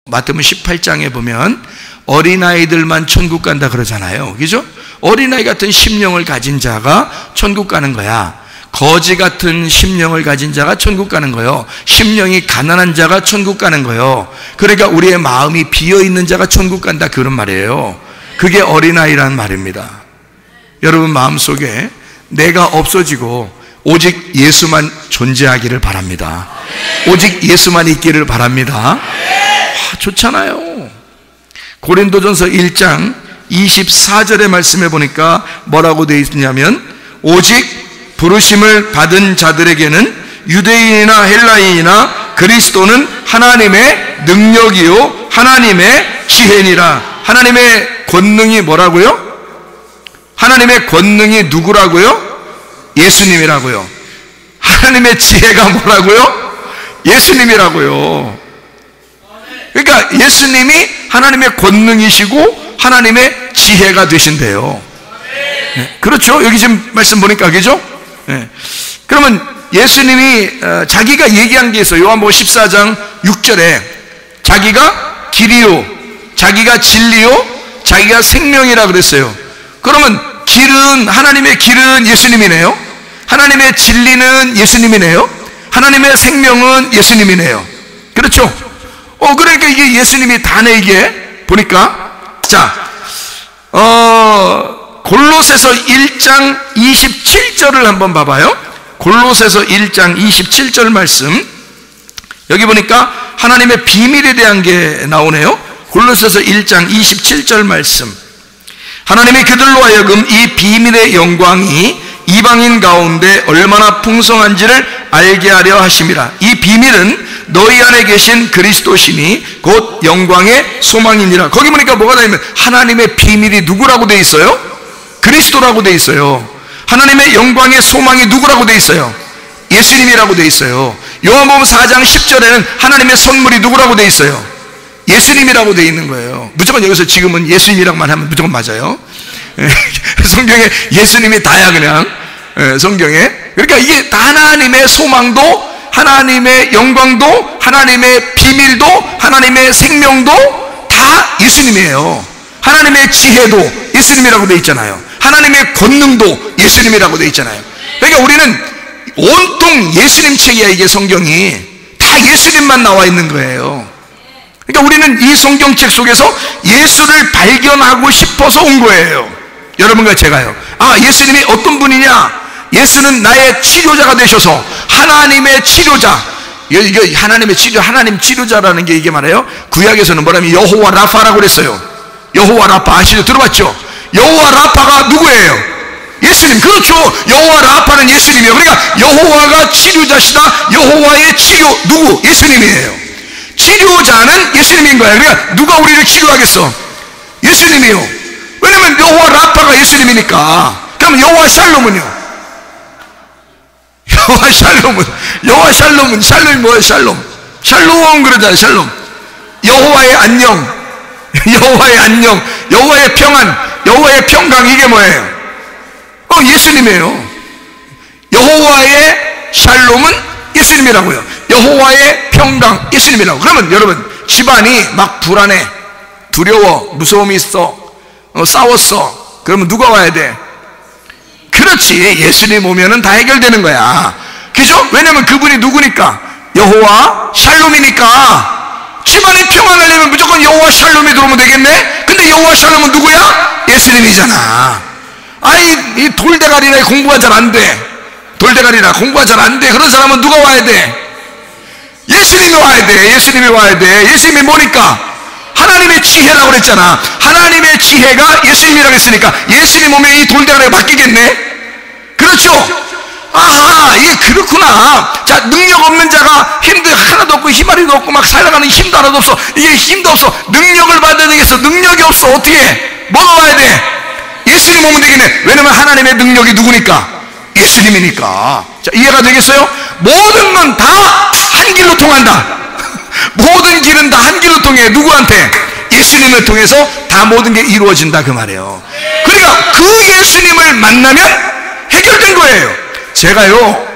마태복음 18장에 보면 어린아이들만 천국 간다 그러잖아요. 그죠? 어린아이 같은 심령을 가진 자가 천국 가는 거야. 거지 같은 심령을 가진 자가 천국 가는 거예요. 심령이 가난한 자가 천국 가는 거예요. 그러니까 우리의 마음이 비어있는 자가 천국 간다, 그런 말이에요. 그게 어린아이라는 말입니다. 여러분 마음속에 내가 없어지고 오직 예수만 존재하기를 바랍니다. 오직 예수만 있기를 바랍니다. 좋잖아요. 고린도전서 1장 24절의 말씀에 보니까 뭐라고 되어 있냐면, 오직 부르심을 받은 자들에게는 유대인이나 헬라인이나 그리스도는 하나님의 능력이요 하나님의 지혜니라. 하나님의 권능이 뭐라고요? 하나님의 권능이 누구라고요? 예수님이라고요. 하나님의 지혜가 뭐라고요? 예수님이라고요. 그러니까 예수님이 하나님의 권능이시고 하나님의 지혜가 되신대요. 네, 그렇죠? 여기 지금 말씀 보니까, 그죠? 네. 그러면 예수님이 자기가 얘기한 게 있어요. 요한복음 14장 6절에 자기가 길이요, 자기가 진리요, 자기가 생명이라 그랬어요. 그러면 길은, 하나님의 길은 예수님이네요. 하나님의 진리는 예수님이네요. 하나님의 생명은 예수님이네요. 그렇죠? 그러니까 이게 예수님이 다네, 이게 보니까. 자, 골로새서 1장 27절을 한번 봐봐요. 골로새서 1장 27절 말씀. 여기 보니까 하나님의 비밀에 대한 게 나오네요. 골로새서 1장 27절 말씀. 하나님이 그들로 하여금 이 비밀의 영광이 이방인 가운데 얼마나 풍성한지를 알게 하려 하심이라. 이 비밀은 너희 안에 계신 그리스도시니 곧 영광의 소망이니라. 거기 보니까 뭐가 나오면 하나님의 비밀이 누구라고 돼 있어요? 그리스도라고 돼 있어요. 하나님의 영광의 소망이 누구라고 돼 있어요? 예수님이라고 돼 있어요. 요한복음 4장 10절에는 하나님의 선물이 누구라고 돼 있어요? 예수님이라고 돼 있는 거예요. 무조건 여기서 지금은 예수님이라고만 하면 무조건 맞아요. 성경에 예수님이 다야, 그냥. 성경에. 그러니까 이게 하나님의 소망도, 하나님의 영광도, 하나님의 비밀도, 하나님의 생명도 다 예수님이에요. 하나님의 지혜도 예수님이라고 돼 있잖아요. 하나님의 권능도 예수님이라고 돼 있잖아요. 그러니까 우리는 온통 예수님 책이야. 이게 성경이 다 예수님만 나와 있는 거예요. 그러니까 우리는 이 성경책 속에서 예수를 발견하고 싶어서 온 거예요. 여러분과 제가요. 예수님이 어떤 분이냐? 예수는 나의 치료자가 되셔서 하나님의 치료자. 이게 하나님의 치료, 하나님 치료자라는 게 이게 말이에요. 구약에서는 뭐냐면 여호와 라파라고 그랬어요. 여호와 라파 아시죠? 들어봤죠? 여호와 라파가 누구예요? 예수님. 그렇죠. 여호와 라파는 예수님이에요. 그러니까 여호와가 치료자시다. 여호와의 치료 누구? 예수님이에요. 치료자는 예수님인 거예요. 그러니까 누가 우리를 치료하겠어? 예수님이요. 왜냐면 여호와 라파가 예수님이니까. 그럼 여호와 샬롬은요? 여호와 샬롬이 뭐예요? 샬롬 그러잖아요. 샬롬. 여호와의 안녕, 여호와의 안녕, 여호와의 평안, 여호와의 평강, 이게 뭐예요? 예수님이에요. 여호와의 샬롬은 예수님이라고요. 여호와의 평강, 예수님이라고. 그러면 여러분 집안이 막 불안해, 두려워, 무서움이 있어, 싸웠어. 그러면 누가 와야 돼? 그렇지, 예수님 오면은 다 해결되는 거야. 그죠? 왜냐면 그분이 누구니까? 여호와 샬롬이니까. 집안이 평안하려면 무조건 여호와 샬롬이 들어오면 되겠네? 근데 여호와 샬롬은 누구야? 예수님이잖아. 이 돌대가리나 공부가 잘 안 돼. 돌대가리나 공부가 잘 안 돼. 그런 사람은 누가 와야 돼? 예수님이 와야 돼. 예수님이 와야 돼. 예수님이 뭐니까? 하나님의 지혜라고 그랬잖아. 하나님의 지혜가 예수님이라고 했으니까 예수님 오면 이 돌대가리가 바뀌겠네? 그렇죠? 이게 그렇구나. 자, 능력 없는 자가 힘도 하나도 없고 희마리도 없고 막 살아가는 힘도 하나도 없어. 이게 힘도 없어. 능력을 받아야 되겠어. 능력이 없어. 어떻게 해? 뭐가 와야 돼? 예수님 오면 되겠네. 왜냐면 하나님의 능력이 누구니까? 예수님이니까. 자, 이해가 되겠어요? 모든 건 다 한 길로 통한다. 모든 길은 다 한 길로 통해. 누구한테? 예수님을 통해서 다 모든 게 이루어진다, 그 말이에요. 그러니까 그 예수님을 만나면 해결된 거예요. 제가요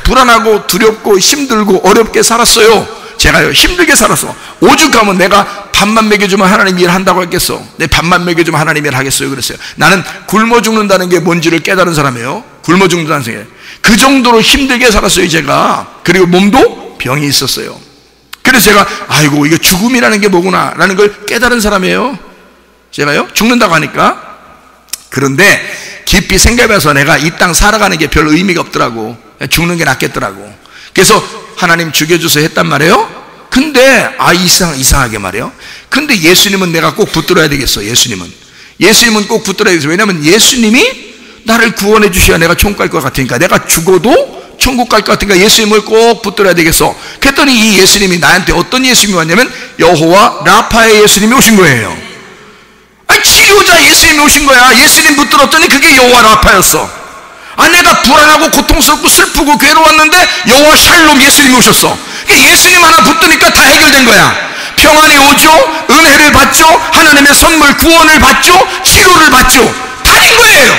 불안하고 두렵고 힘들고 어렵게 살았어요. 제가요 힘들게 살았어. 오죽하면 내가 밥만 먹여주면 하나님 일한다고 했겠어. 내 밥만 먹여주면 하나님 일하겠어요 그랬어요. 나는 굶어 죽는다는 게 뭔지를 깨달은 사람이에요. 굶어 죽는다는 생각. 그 정도로 힘들게 살았어요 제가. 그리고 몸도 병이 있었어요. 그래서 제가 아이고 이게 죽음이라는 게 뭐구나 라는 걸 깨달은 사람이에요 제가요. 죽는다고 하니까. 그런데 깊이 생각해서 내가 이 땅 살아가는 게 별 의미가 없더라고. 죽는 게 낫겠더라고. 그래서 하나님 죽여주세요 했단 말이에요. 근데 이상하게 말이에요. 근데 예수님은 내가 꼭 붙들어야 되겠어. 예수님은 꼭 붙들어야 되겠어. 왜냐하면 예수님이 나를 구원해 주셔야 내가 천국 갈 것 같으니까. 내가 죽어도 천국 갈 것 같으니까 예수님을 꼭 붙들어야 되겠어. 그랬더니 이 예수님이 나한테 어떤 예수님이 왔냐면 여호와 라파의 예수님이 오신 거예요. 치료자 예수님이 오신 거야. 예수님 붙들었더니 그게 여호와 라파였어. 내가 불안하고 고통스럽고 슬프고 괴로웠는데 여호와 샬롬 예수님이 오셨어. 예수님 하나 붙드니까 다 해결된 거야. 평안이 오죠. 은혜를 받죠. 하나님의 선물 구원을 받죠. 치료를 받죠. 다 된 거예요.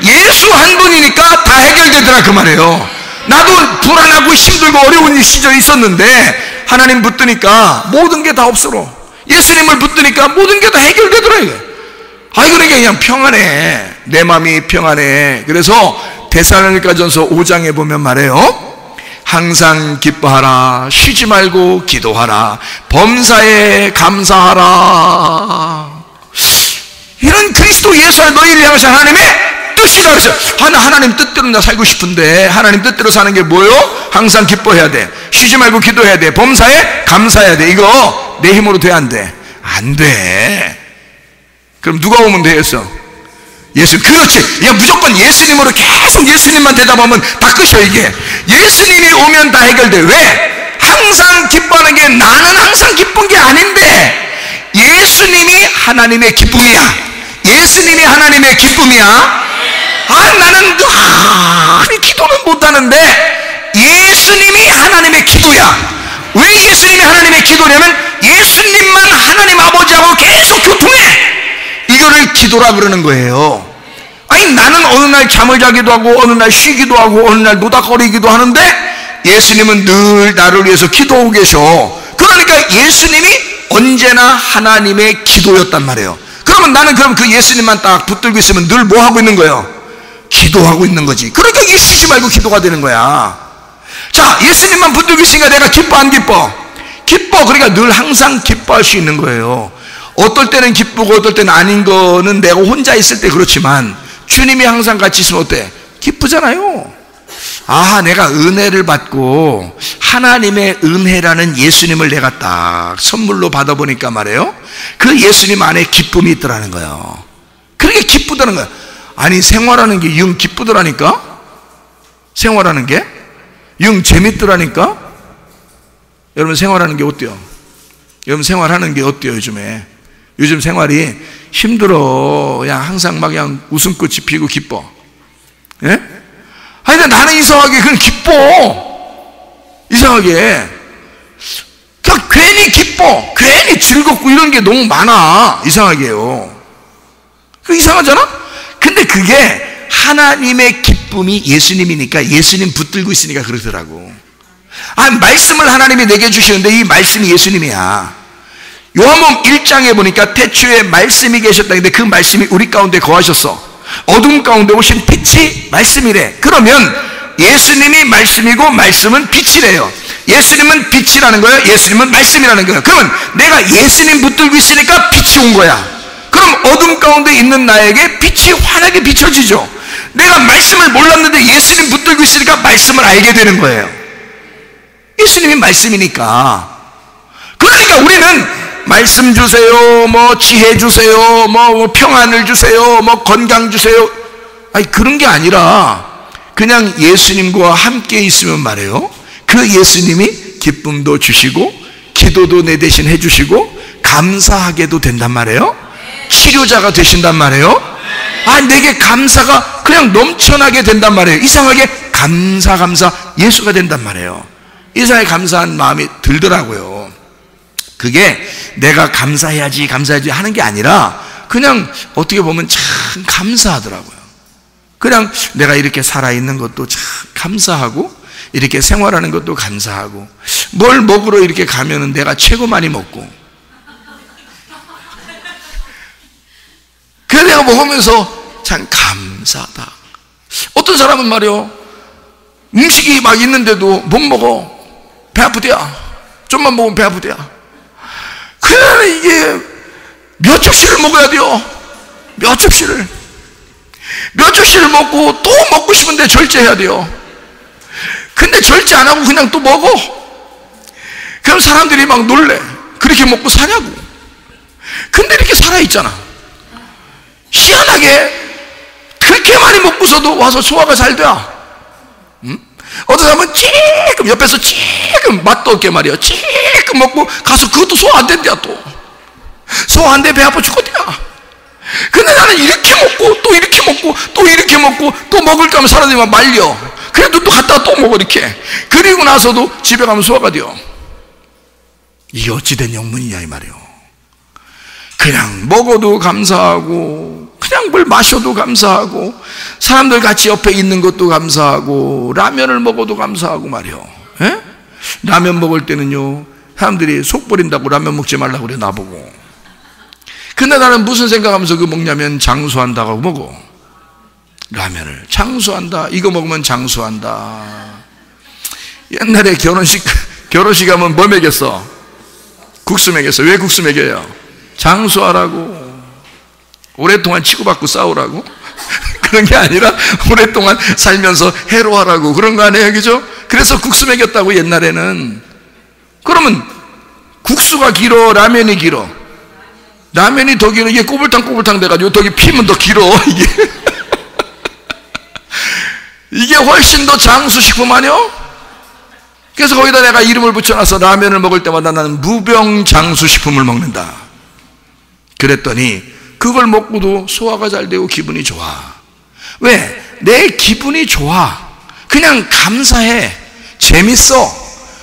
예수 한 분이니까 다 해결되더라 그 말이에요. 나도 불안하고 힘들고 어려운 시절이 있었는데 하나님 붙드니까 모든 게 다 없어로. 예수님을 붙드니까 모든 게 다 해결되더라 이게. 그러니까 그냥 평안해. 내 마음이 평안해. 그래서 데살로니가전서 5장에 보면 말해요. 항상 기뻐하라. 쉬지 말고 기도하라. 범사에 감사하라. 이런 그리스도 예수와 너희를 향하신 하나님의 뜻이라 그랬어요. 하나님 뜻대로 나 살고 싶은데 하나님 뜻대로 사는 게 뭐예요? 항상 기뻐해야 돼. 쉬지 말고 기도해야 돼. 범사에 감사해야 돼. 이거 내 힘으로 돼 안 돼? 안 돼. 그럼 누가 오면 되겠어? 그렇지. 무조건 예수님으로 계속 예수님만 대답하면 다 끝이야 이게. 예수님이 오면 다 해결돼. 왜? 항상 기뻐하는 게 나는 항상 기쁜 게 아닌데 예수님이 하나님의 기쁨이야. 예수님이 하나님의 기쁨이야. 나는 기도는 못하는데 예수님이 하나님의 기도야. 왜 예수님이 하나님의 기도냐면 예수님만 하나님 아버지하고 계속 교통해. 이거를 기도라 그러는 거예요. 나는 어느 날 잠을 자기도 하고 어느 날 쉬기도 하고 어느 날 노닥거리기도 하는데 예수님은 늘 나를 위해서 기도하고 계셔. 그러니까 예수님이 언제나 하나님의 기도였단 말이에요. 그러면 나는 그 예수님만 딱 붙들고 있으면 늘 뭐 하고 있는 거예요? 기도하고 있는 거지. 그러니까 이게 쉬지 말고 기도가 되는 거야. 자, 예수님만 붙들고 있으니까 내가 기뻐 안 기뻐? 기뻐. 그러니까 늘 항상 기뻐할 수 있는 거예요. 어떨 때는 기쁘고 어떨 때는 아닌 거는 내가 혼자 있을 때 그렇지만 주님이 항상 같이 있으면 어때? 기쁘잖아요. 내가 은혜를 받고 하나님의 은혜라는 예수님을 내가 딱 선물로 받아보니까 말이에요. 그 예수님 안에 기쁨이 있더라는 거예요. 그러니까 기쁘다는 거야. 생활하는 게 영 기쁘더라니까? 생활하는 게 영 재밌더라니까? 여러분 생활하는 게 어때요? 여러분 생활하는 게 어때요 요즘에? 요즘 생활이 힘들어. 그냥 항상 그냥 웃음꽃이 피고 기뻐. 예? 근데 나는 이상하게 그냥 기뻐. 이상하게. 그냥 괜히 기뻐. 괜히 즐겁고 이런 게 너무 많아. 이상하게요. 이상하잖아? 근데 그게 하나님의 기쁨이 예수님이니까 예수님 붙들고 있으니까 그러더라고. 말씀을 하나님이 내게 주시는데 이 말씀이 예수님이야. 요한복음 1장에 보니까 태초에 말씀이 계셨다. 근데 그 말씀이 우리 가운데 거하셨어. 어둠 가운데 오신 빛이 말씀이래. 그러면 예수님이 말씀이고 말씀은 빛이래요. 예수님은 빛이라는 거예요. 예수님은 말씀이라는 거예요. 그러면 내가 예수님 붙들고 있으니까 빛이 온 거야. 그럼 어둠 가운데 있는 나에게 빛이 환하게 비춰지죠. 내가 말씀을 몰랐는데 예수님 붙들고 있으니까 말씀을 알게 되는 거예요. 예수님이 말씀이니까. 그러니까 우리는 말씀 주세요, 지혜 주세요, 평안을 주세요, 건강 주세요. 그런 게 아니라 그냥 예수님과 함께 있으면 말이에요. 그 예수님이 기쁨도 주시고 기도도 내 대신 해주시고 감사하게도 된단 말이에요. 치료자가 되신단 말이에요. 내게 감사가 그냥 넘쳐나게 된단 말이에요. 이상하게 감사 예수가 된단 말이에요. 이상하게 감사한 마음이 들더라고요. 그게 내가 감사해야지 하는 게 아니라 그냥 어떻게 보면 참 감사하더라고요. 그냥 내가 이렇게 살아있는 것도 참 감사하고 이렇게 생활하는 것도 감사하고, 뭘 먹으러 이렇게 가면은 내가 최고 많이 먹고, 그래서 내가 먹으면서 참 감사하다. 어떤 사람은 말이요, 음식이 막 있는데도 못 먹어. 배 아프대야. 좀만 먹으면 배 아프대야. 그래, 이게 몇 접시를 먹어야 돼요. 몇 접시를 먹고 또 먹고 싶은데 절제해야 돼요. 근데 절제 안 하고 그냥 또 먹어. 그럼 사람들이 막 놀래. 그렇게 먹고 사냐고. 근데 이렇게 살아있잖아. 희한하게 그렇게 많이 먹고서도 와서 소화가 잘 돼. 응? 어떤 사람은 찔끔 옆에서 찔끔 맛도 없게 말이야. 찔끔 먹고 가서 그것도 소화 안 된대야. 또 소화 안 돼. 배 아파 죽겠대야. 근데 나는 이렇게 먹고 또 이렇게 먹고 또 이렇게 먹고 또 먹을까 하면 사람들이 막 말려. 그래도 또 갔다가 또 먹어. 이렇게. 그리고 나서도 집에 가면 소화가 돼요. 이게 어찌된 영문이냐 이 말이에요. 그냥 먹어도 감사하고, 그냥 물 마셔도 감사하고, 사람들 같이 옆에 있는 것도 감사하고, 라면을 먹어도 감사하고 말이요. 에? 라면 먹을 때는요, 사람들이 속 버린다고 라면 먹지 말라고 그래 나보고. 근데 나는 무슨 생각하면서 그거 먹냐면 장수한다고 먹어. 라면을 장수한다. 이거 먹으면 장수한다. 옛날에 결혼식 하면 뭐 먹였어? 국수 먹였어. 왜 국수 먹여요? 장수하라고. 오랫동안 치고받고 싸우라고. 그런 게 아니라 오랫동안 살면서 해로하라고. 그런 거 아니에요, 그죠? 그래서 국수 먹였다고 옛날에는. 그러면 국수가 길어, 라면이 길어? 라면이 더 길어. 이게 꼬불탕꼬불탕 돼가지고 더 피면 더 길어. 이게 훨씬 더 장수식품 아니요? 그래서 거기다 내가 이름을 붙여놔서 라면을 먹을 때마다 나는 무병장수식품을 먹는다. 그랬더니 그걸 먹고도 소화가 잘 되고 기분이 좋아. 왜? 내 기분이 좋아. 그냥 감사해. 재밌어.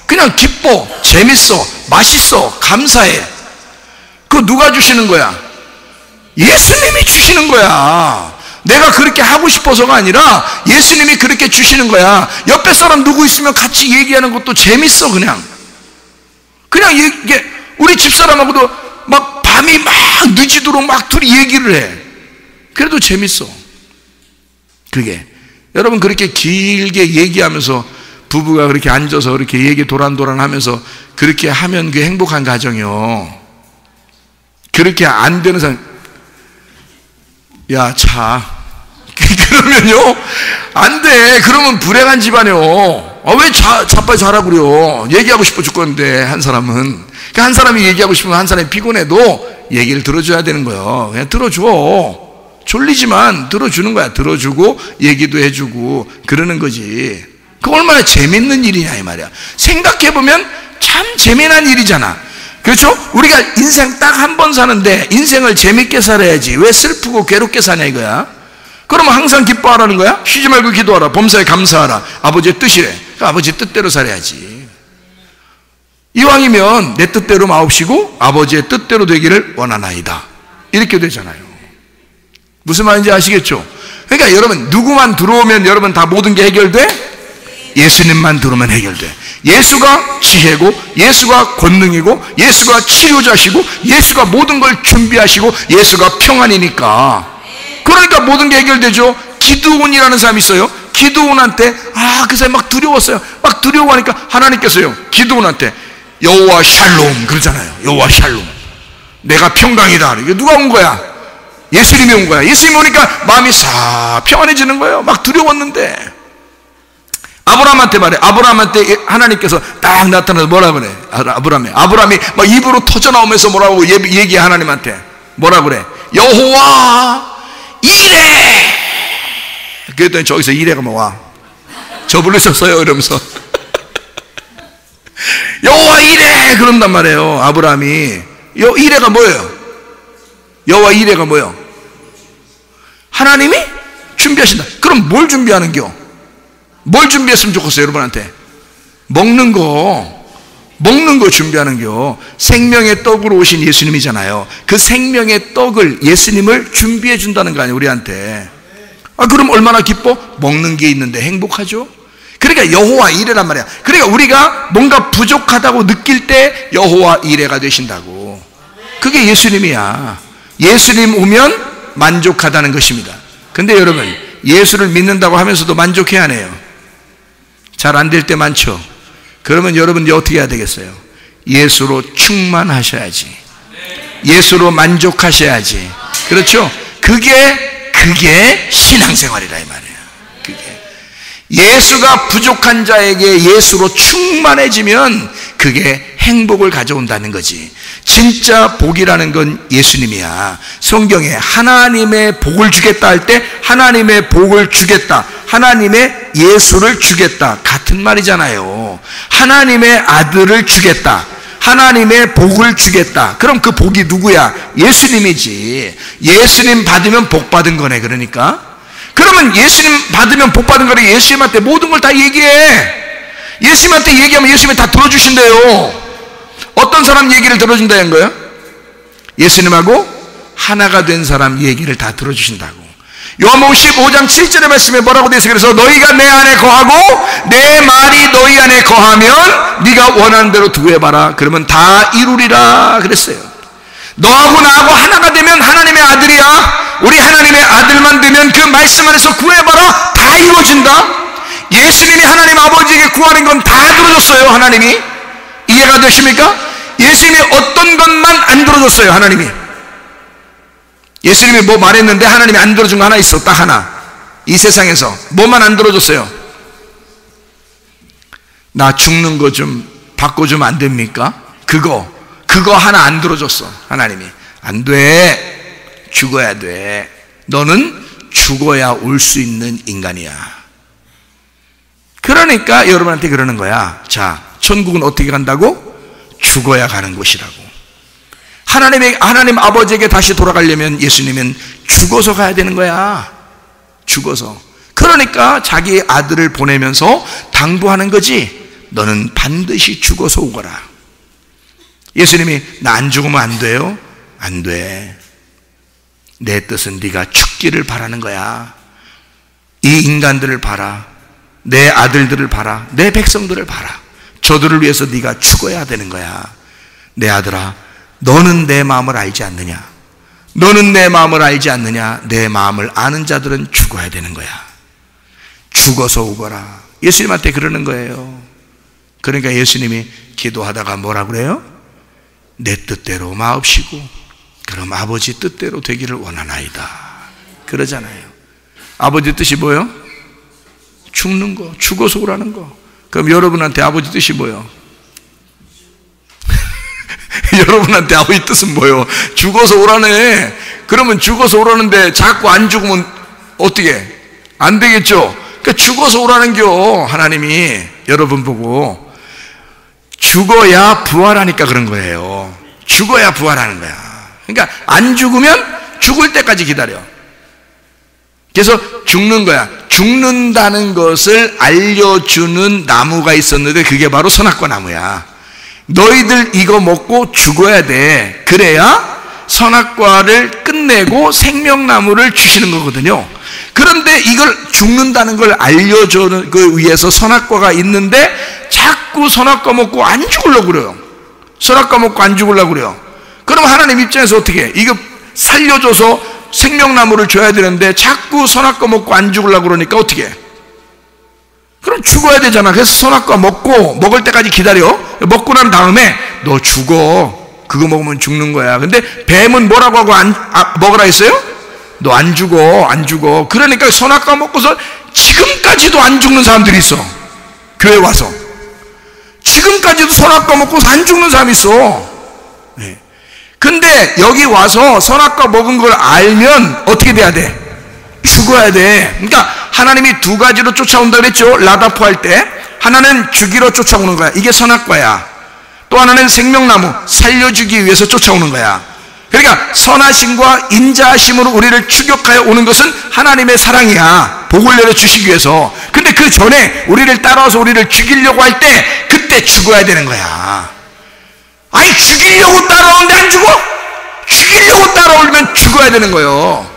그냥 기뻐. 재밌어. 맛있어. 감사해. 그거 누가 주시는 거야? 예수님이 주시는 거야. 내가 그렇게 하고 싶어서가 아니라 예수님이 그렇게 주시는 거야. 옆에 사람 누구 있으면 같이 얘기하는 것도 재밌어. 그냥 이게 우리 집사람하고도 막 밤이 막 늦이도록 막 둘이 얘기를 해. 그래도 재밌어. 그게 여러분, 그렇게 길게 얘기하면서 부부가 그렇게 앉아서 그렇게 얘기 도란도란 하면서 그렇게 하면 그게 행복한 가정이요. 그렇게 안 되는 사람, 야, 그러면요, 안 돼. 그러면 불행한 집안이요. 왜 자빠져 자라고 그래요? 얘기하고 싶어 죽겠는데, 한 사람은. 그러니까 한 사람이 얘기하고 싶으면 한 사람이 피곤해도 얘기를 들어줘야 되는 거예요. 그냥 들어줘. 졸리지만 들어주는 거야. 들어주고, 얘기도 해주고, 그러는 거지. 그 얼마나 재밌는 일이냐, 이 말이야. 생각해보면 참 재미난 일이잖아. 그렇죠? 우리가 인생 딱 한 번 사는데 인생을 재밌게 살아야지. 왜 슬프고 괴롭게 사냐 이거야. 그러면 항상 기뻐하라는 거야. 쉬지 말고 기도하라. 범사에 감사하라. 아버지의 뜻이래. 그러니까 아버지의 뜻대로 살아야지. 이왕이면 내 뜻대로 마옵시고 아버지의 뜻대로 되기를 원하나이다. 이렇게 되잖아요. 무슨 말인지 아시겠죠? 그러니까 여러분, 누구만 들어오면 여러분 다 모든 게 해결돼? 예수님만 들어오면 해결돼. 예수가 지혜고, 예수가 권능이고, 예수가 치료자시고, 예수가 모든 걸 준비하시고, 예수가 평안이니까. 그러니까 모든 게 해결되죠. 기드온이라는 사람이 있어요. 기드온한테 그 사람이 막 두려웠어요. 막 두려워하니까 하나님께서요, 기드온한테 여호와 샬롬 그러잖아요. 여호와 샬롬, 내가 평강이다. 이게 누가 온 거야? 예수님이 온 거야. 예수님이 오니까 마음이 싹 평안해지는 거예요. 막 두려웠는데. 아브라함한테 말해. 아브라함한테 하나님께서 딱 나타나서 뭐라 그래? 아브라함이 막 입으로 터져 나오면서 뭐라고 얘기해. 하나님한테 뭐라 그래? 여호와 이레. 그랬더니 저기서 이레가 뭐 와? 저 부르셨어요? 이러면서 여호와 이레 그런단 말이에요. 아브라함이. 이레가 뭐예요? 여호와 이레가 뭐예요? 하나님이 준비하신다. 그럼 뭘 준비하는겨? 뭘 준비했으면 좋겠어요, 여러분한테? 먹는 거 준비하는겨. 생명의 떡으로 오신 예수님이잖아요. 그 생명의 떡을, 예수님을 준비해 준다는 거 아니에요, 우리한테. 그럼 얼마나 기뻐? 먹는 게 있는데 행복하죠? 그러니까 그러니까 여호와 이레란 말이야. 그러니까 우리가 뭔가 부족하다고 느낄 때 여호와 이레가 되신다고. 그게 예수님이야. 예수님 오면 만족하다는 것입니다. 근데 여러분, 예수를 믿는다고 하면서도 만족해야 하네요. 잘 안 될 때 많죠. 그러면 여러분 어떻게 해야 되겠어요? 예수로 충만하셔야지. 예수로 만족하셔야지. 그렇죠? 그게 신앙생활이라 이 말이에요. 그게 예수가 부족한 자에게 예수로 충만해지면 그게 행복을 가져온다는 거지. 진짜 복이라는 건 예수님이야. 성경에 하나님의 복을 주겠다 할 때 하나님의 복을 주겠다, 하나님의 예수를 주겠다 같은 말이잖아요. 하나님의 아들을 주겠다, 하나님의 복을 주겠다. 그럼 그 복이 누구야? 예수님이지. 예수님 받으면 복 받은 거네. 그러니까 그러면 예수님 받으면 복 받은 거래. 예수님한테 모든 걸 다 얘기해. 예수님한테 얘기하면 예수님이 다 들어주신대요. 어떤 사람 얘기를 들어준다는 거예요? 예수님하고 하나가 된 사람 얘기를 다 들어주신다고. 요한복음 15장 7절의 말씀에 뭐라고 되어 있어요? 그래서 너희가 내 안에 거하고 내 말이 너희 안에 거하면 네가 원하는 대로 구해봐라. 그러면 다 이루리라 그랬어요. 너하고 나하고 하나가 되면 하나님의 아들이야. 우리 하나님의 아들만 되면 그 말씀 안에서 구해봐라. 다 이루어진다. 예수님이 하나님 아버지에게 구하는 건 다 들어줬어요. 하나님이. 이해가 되십니까? 예수님이 어떤 것만 안 들어줬어요. 하나님이. 예수님이 뭐 말했는데 하나님이 안 들어준 거 하나 있어. 딱 하나. 이 세상에서 뭐만 안 들어줬어요? 나 죽는 거 좀 바꿔주면 안 됩니까? 그거 하나 안 들어줬어. 하나님이. 안 돼. 죽어야 돼. 너는 죽어야 올 수 있는 인간이야. 그러니까 여러분한테 그러는 거야. 자, 천국은 어떻게 간다고? 죽어야 가는 곳이라고. 하나님 아버지에게 다시 돌아가려면 예수님은 죽어서 가야 되는 거야. 죽어서. 그러니까 자기 아들을 보내면서 당부하는 거지. 너는 반드시 죽어서 오거라. 예수님이 나 안 죽으면 안 돼요? 안 돼. 내 뜻은 네가 죽기를 바라는 거야. 이 인간들을 봐라. 내 아들들을 봐라. 내 백성들을 봐라. 저들을 위해서 네가 죽어야 되는 거야. 내 아들아, 너는 내 마음을 알지 않느냐? 너는 내 마음을 알지 않느냐? 내 마음을 아는 자들은 죽어야 되는 거야. 죽어서 오거라. 예수님한테 그러는 거예요. 그러니까 예수님이 기도하다가 뭐라 그래요? 내 뜻대로 마옵시고 그럼 아버지 뜻대로 되기를 원하나이다. 그러잖아요. 아버지 뜻이 뭐예요? 죽는 거, 죽어서 오라는 거. 그럼 여러분한테 아버지 뜻이 뭐예요? 여러분한테 아버지 뜻은 뭐예요? 죽어서 오라네. 그러면 죽어서 오라는데 자꾸 안 죽으면 어떻게? 안 되겠죠? 그러니까 죽어서 오라는 겨. 하나님이 여러분 보고 죽어야 부활하니까 그런 거예요. 죽어야 부활하는 거야. 그러니까 안 죽으면 죽을 때까지 기다려. 그래서 죽는 거야. 죽는다는 것을 알려주는 나무가 있었는데 그게 바로 선악과 나무야. 너희들 이거 먹고 죽어야 돼. 그래야 선악과를 끝내고 생명나무를 주시는 거거든요. 그런데 이걸 죽는다는 걸 알려주는 그 위해서 선악과가 있는데 자꾸 선악과 먹고 안 죽으려고 그래요. 선악과 먹고 안 죽으려고 그래요. 그럼 하나님 입장에서 어떻게 해? 이거 살려줘서 생명나무를 줘야 되는데 자꾸 선악과 먹고 안 죽으려고 그러니까 어떻게 해? 그럼 죽어야 되잖아. 그래서 선악과 먹을 때까지 기다려. 먹고 난 다음에 너 죽어. 그거 먹으면 죽는 거야. 근데 뱀은 뭐라고 하고 먹으라 했어요? 너 안 죽어. 안 죽어. 그러니까 선악과 먹고서 지금까지도 안 죽는 사람들이 있어. 교회 와서 지금까지도 선악과 먹고서 안 죽는 사람이 있어. 네. 근데 여기 와서 선악과 먹은 걸 알면 어떻게 돼야 돼? 죽어야 돼. 그러니까 하나님이 두 가지로 쫓아온다 그랬죠. 라다포 할 때 하나는 죽이러 쫓아오는 거야. 이게 선악과야. 또 하나는 생명나무 살려주기 위해서 쫓아오는 거야. 그러니까 선하심과 인자하심으로 우리를 추격하여 오는 것은 하나님의 사랑이야. 복을 내려주시기 위해서. 근데 그 전에 우리를 따라와서 우리를 죽이려고 할 때 그때 죽어야 되는 거야. 아니 죽이려고 따라오는데 안 죽어? 죽이려고 따라오면 죽어야 되는 거예요.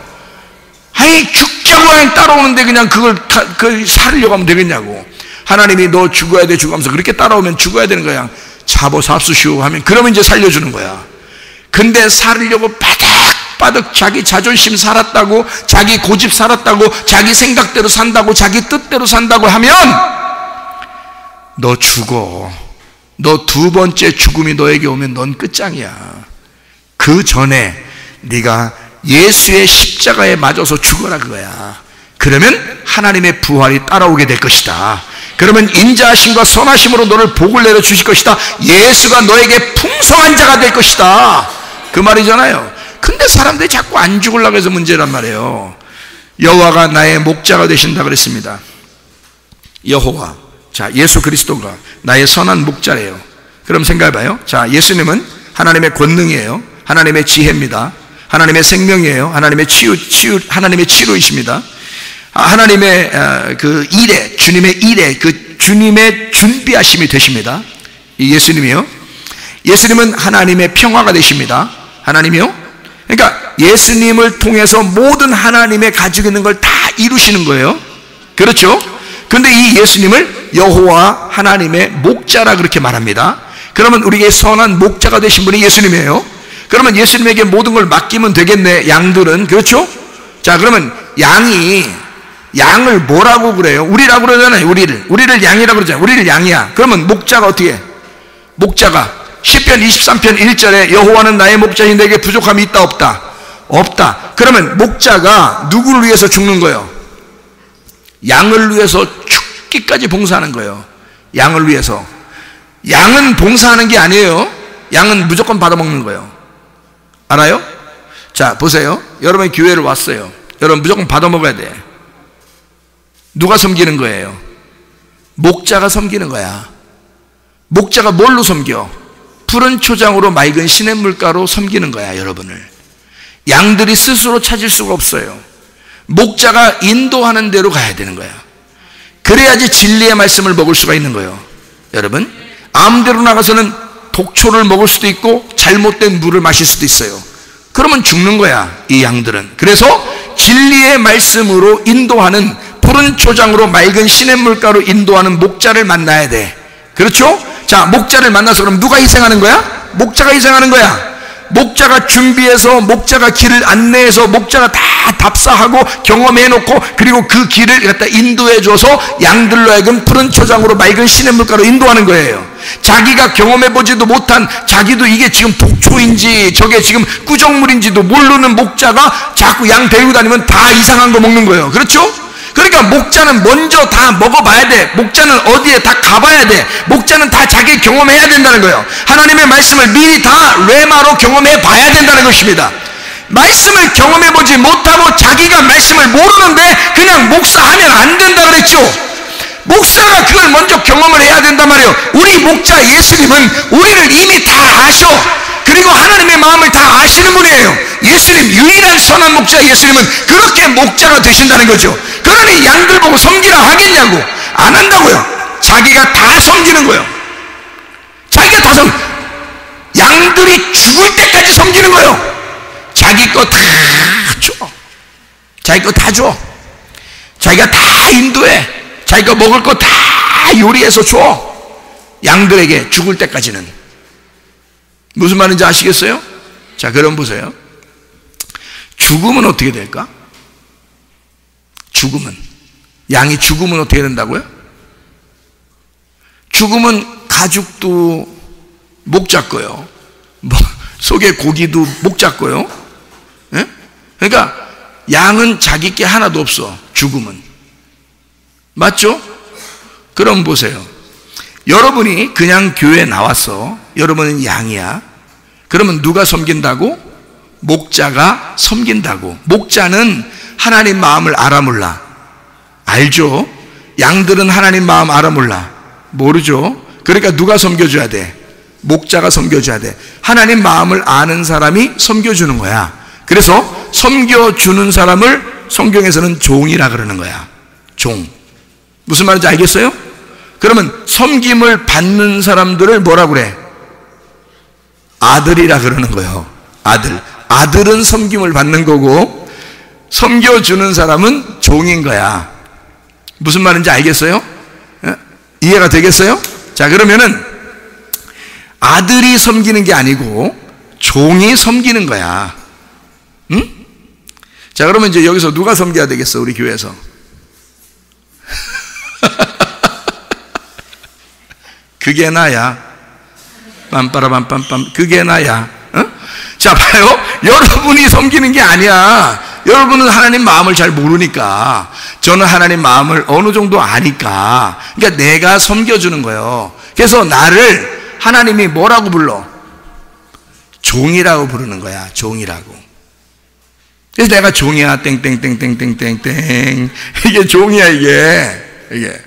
아니 죽자고 따라오는데 그냥 그걸 살으려고 하면 되겠냐고. 하나님이 너 죽어야 돼 죽으면서 그렇게 따라오면 죽어야 되는 거야. 자보 삽수시오 하면 그러면 이제 살려주는 거야. 근데 살려고 바득바득 자기 자존심 살았다고, 자기 고집 살았다고, 자기 생각대로 산다고, 자기 뜻대로 산다고 하면 너 죽어. 너 두 번째 죽음이 너에게 오면 넌 끝장이야. 그 전에 네가 예수의 십자가에 맞아서 죽어라 그거야. 그러면 하나님의 부활이 따라오게 될 것이다. 그러면 인자하심과 선하심으로 너를 복을 내려 주실 것이다. 예수가 너에게 풍성한 자가 될 것이다. 그 말이잖아요. 근데 사람들이 자꾸 안 죽으려고 해서 문제란 말이에요. 여호와가 나의 목자가 되신다 그랬습니다. 여호와, 자, 예수 그리스도가 나의 선한 목자래요. 그럼 생각해봐요. 자, 예수님은 하나님의 권능이에요. 하나님의 지혜입니다. 하나님의 생명이에요. 하나님의 하나님의 치료이십니다. 하나님의 그 일에, 주님의 일에, 그 주님의 준비하심이 되십니다. 이 예수님이요. 예수님은 하나님의 평화가 되십니다. 하나님이요. 그러니까 예수님을 통해서 모든 하나님의 가지고 있는 걸 다 이루시는 거예요. 그렇죠? 근데 이 예수님을 여호와 하나님의 목자라 그렇게 말합니다. 그러면 우리에게 선한 목자가 되신 분이 예수님이에요. 그러면 예수님에게 모든 걸 맡기면 되겠네. 양들은. 그렇죠? 자, 그러면 양을 뭐라고 그래요? 우리라고 그러잖아요. 우리를 양이라고 그러잖아요. 우리를 양이야. 그러면 목자가 어떻게 해? 목자가 시편 23편 1절에 여호와는 나의 목자인 내게 부족함이 있다 없다? 없다. 그러면 목자가 누구를 위해서 죽는 거예요? 양을 위해서 죽기까지 봉사하는 거예요. 양을 위해서. 양은 봉사하는 게 아니에요. 양은 무조건 받아먹는 거예요. 알아요? 자, 보세요. 여러분이 교회를 왔어요. 여러분 무조건 받아먹어야 돼. 누가 섬기는 거예요? 목자가 섬기는 거야. 목자가 뭘로 섬겨? 푸른 초장으로 맑은 시냇물가로 섬기는 거야, 여러분을. 양들이 스스로 찾을 수가 없어요. 목자가 인도하는 대로 가야 되는 거야. 그래야지 진리의 말씀을 먹을 수가 있는 거예요. 여러분, 아무데로 나가서는 독초를 먹을 수도 있고 잘못된 물을 마실 수도 있어요. 그러면 죽는 거야, 이 양들은. 그래서 진리의 말씀으로 인도하는, 푸른 초장으로 맑은 시냇물가로 인도하는 목자를 만나야 돼. 그렇죠? 자, 목자를 만나서 그럼 누가 희생하는 거야? 목자가 희생하는 거야. 목자가 준비해서, 목자가 길을 안내해서, 목자가 다 답사하고 경험해놓고, 그리고 그 길을 갖다 인도해줘서 양들로 하여금 푸른 초장으로 맑은 시냇물가로 인도하는 거예요. 자기가 경험해보지도 못한, 자기도 이게 지금 독초인지 저게 지금 꾸정물인지도 모르는 목자가 자꾸 양 데리고 다니면 다 이상한 거 먹는 거예요. 그렇죠? 그러니까 목자는 먼저 다 먹어봐야 돼. 목자는 어디에 다 가봐야 돼. 목자는 다 자기 경험해야 된다는 거예요. 하나님의 말씀을 미리 다 레마로 경험해 봐야 된다는 것입니다. 말씀을 경험해보지 못하고 자기가 말씀을 모르는데 그냥 목사하면 안 된다 그랬죠. 목사가 그걸 먼저 경험을 해야 된단 말이에요. 우리 목자 예수님은 우리를 이미 다 아셔. 그리고 하나님의 마음을 다 아시는 분이에요. 예수님, 유일한 선한 목자 예수님은 그렇게 목자가 되신다는 거죠. 그러니 양들 보고 섬기라 하겠냐고. 안 한다고요. 자기가 다 섬기는 거예요. 자기가 다 양들이 죽을 때까지 섬기는 거예요. 자기 거 다 줘. 자기 거 다 줘. 자기가 다 인도해. 자기가 먹을 거 다 요리해서 줘. 양들에게 죽을 때까지는. 무슨 말인지 아시겠어요? 자, 그럼 보세요. 죽으면 어떻게 될까? 죽으면, 양이 죽으면 어떻게 된다고요? 죽으면 가죽도 목 잡고요, 속에 고기도 목 잡고요. 예? 그러니까 양은 자기 게 하나도 없어. 죽으면. 맞죠? 그럼 보세요. 여러분이 그냥 교회에 나왔어. 여러분은 양이야. 그러면 누가 섬긴다고? 목자가 섬긴다고. 목자는 하나님 마음을 알아 몰라? 알죠? 양들은 하나님 마음 알아 몰라? 모르죠? 그러니까 누가 섬겨줘야 돼? 목자가 섬겨줘야 돼. 하나님 마음을 아는 사람이 섬겨주는 거야. 그래서 섬겨주는 사람을 성경에서는 종이라 그러는 거야. 종. 무슨 말인지 알겠어요? 그러면 섬김을 받는 사람들을 뭐라 그래? 아들이라 그러는 거예요. 아들. 아들은 섬김을 받는 거고 섬겨주는 사람은 종인 거야. 무슨 말인지 알겠어요? 이해가 되겠어요? 자, 그러면은 아들이 섬기는 게 아니고 종이 섬기는 거야. 응? 자, 그러면 이제 여기서 누가 섬겨야 되겠어, 우리 교회에서? 그게 나야. 빰빠라빰빰빰. 그게 나야. 어? 자, 봐요. 여러분이 섬기는 게 아니야. 여러분은 하나님 마음을 잘 모르니까. 저는 하나님 마음을 어느 정도 아니까. 그러니까 내가 섬겨주는 거예요. 그래서 나를 하나님이 뭐라고 불러? 종이라고 부르는 거야. 종이라고. 그래서 내가 종이야. 땡땡땡땡땡땡땡. 이게 종이야, 이게.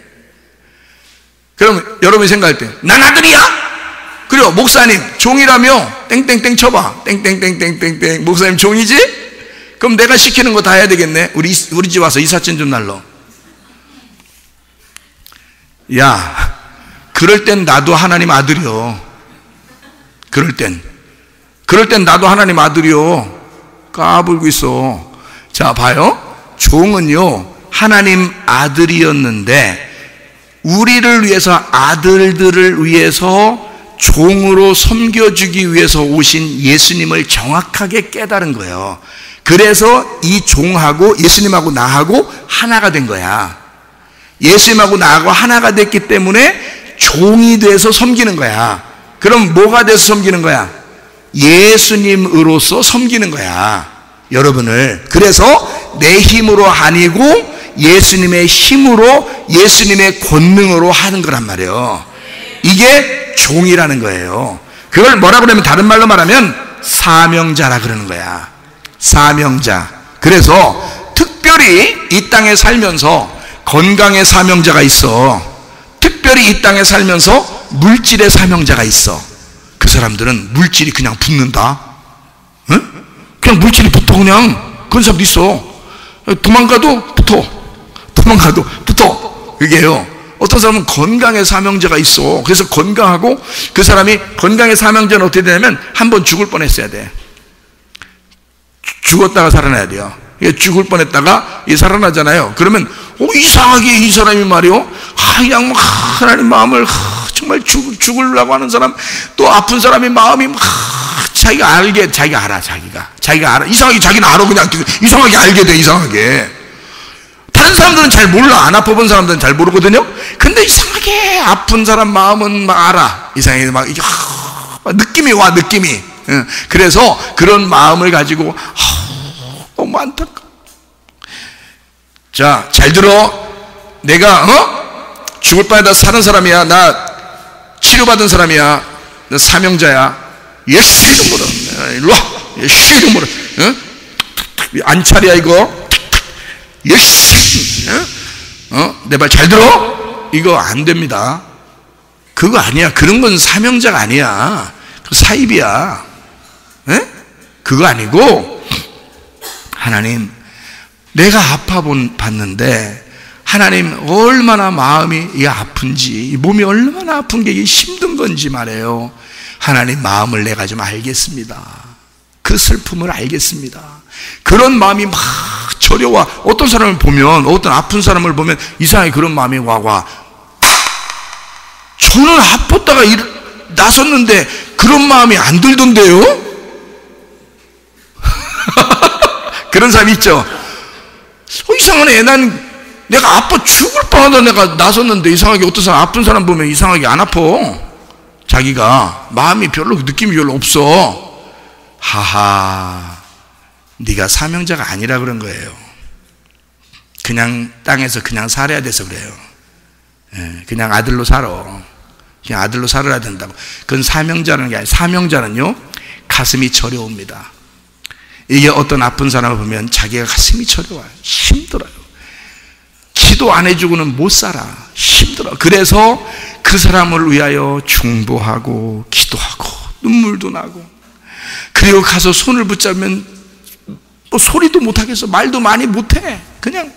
그럼 여러분이 생각할 때, 난 아들이야? 그래요. 목사님, 종이라며? 땡땡땡 쳐봐. 땡땡땡땡땡땡. 목사님 종이지? 그럼 내가 시키는 거 다 해야 되겠네. 우리 집 와서 이삿짐 좀 날러. 야, 그럴 땐 나도 하나님 아들이요. 그럴 땐 나도 하나님 아들이요. 까불고 있어. 자, 봐요. 종은요, 하나님 아들이었는데 우리를 위해서, 아들들을 위해서 종으로 섬겨주기 위해서 오신 예수님을 정확하게 깨달은 거예요. 그래서 이 종하고 예수님하고 나하고 하나가 된 거야. 예수님하고 나하고 하나가 됐기 때문에 종이 돼서 섬기는 거야. 그럼 뭐가 돼서 섬기는 거야? 예수님으로서 섬기는 거야, 여러분을. 그래서 내 힘으로 아니고 예수님의 힘으로, 예수님의 권능으로 하는 거란 말이에요. 이게 종이라는 거예요. 그걸 뭐라 그러면, 다른 말로 말하면 사명자라 그러는 거야. 사명자. 그래서 특별히 이 땅에 살면서 건강의 사명자가 있어. 특별히 이 땅에 살면서 물질의 사명자가 있어. 그 사람들은 물질이 그냥 붙는다. 응? 그냥 물질이 붙어. 그냥 그런 사람도 있어. 도망가도 붙어. 이게요. 어떤 사람은 건강의 사명자가 있어. 그래서 건강하고, 그 사람이 건강의 사명자는 어떻게 되냐면 한번 죽을 뻔했어야 돼. 죽었다가 살아나야 돼요. 죽을 뻔했다가 살아나잖아요. 그러면 이상하게 이 사람이 말이요, 그냥 하나님 마음을 정말 죽으려고 하는 사람, 또 아픈 사람의 마음이 자기가 알아. 이상하게 자기는 알아. 그냥 이상하게 알게 돼. 이상하게. 다른 사람들은 잘 몰라. 안 아파본 사람들은 잘 모르거든요. 근데 이상하게 아픈 사람 마음은 막 알아. 이상하게 막 느낌이 와, 느낌이. 그래서 그런 마음을 가지고 너무 안타까워. 자, 잘 들어. 내가 죽을 바에다 사는 사람이야. 나 치료받은 사람이야. 나 사명자야. 예수 이름으로 일로 와. 예수 이름으로. 안찰이야 이거. 예수. 내 말 잘 들어. 이거 안 됩니다. 그거 아니야. 그런 건 사명자가 아니야. 그 사입이야. 그거 아니고, 하나님, 내가 봤는데 하나님 얼마나 마음이 아픈지, 몸이 얼마나 아픈 게 힘든 건지 말해요. 하나님 마음을 내가 좀 알겠습니다. 그 슬픔을 알겠습니다. 그런 마음이 막 저려와. 어떤 사람을 보면, 어떤 아픈 사람을 보면 이상하게 그런 마음이 와. 저는 아팠다가 나섰는데 그런 마음이 안 들던데요? 그런 사람이 있죠. 이상하네. 내가 아파 죽을 뻔하다 내가 나섰는데 이상하게 어떤 사람, 아픈 사람 보면 이상하게 안 아파. 자기가 마음이 별로, 느낌이 별로 없어. 하하, 네가 사명자가 아니라 그런 거예요. 그냥 땅에서 그냥 살아야 돼서 그래요. 그냥 아들로 살아. 그냥 아들로 살아야 된다고. 그건 사명자라는 게 아니에요. 사명자는요, 가슴이 저려옵니다. 이게 어떤 아픈 사람을 보면 자기가 가슴이 저려와요. 힘들어요. 기도 안 해주고는 못 살아. 힘들어. 그래서 그 사람을 위하여 중보하고 기도하고 눈물도 나고, 그리고 가서 손을 붙잡으면 뭐 소리도 못하겠어. 말도 많이 못해. 그냥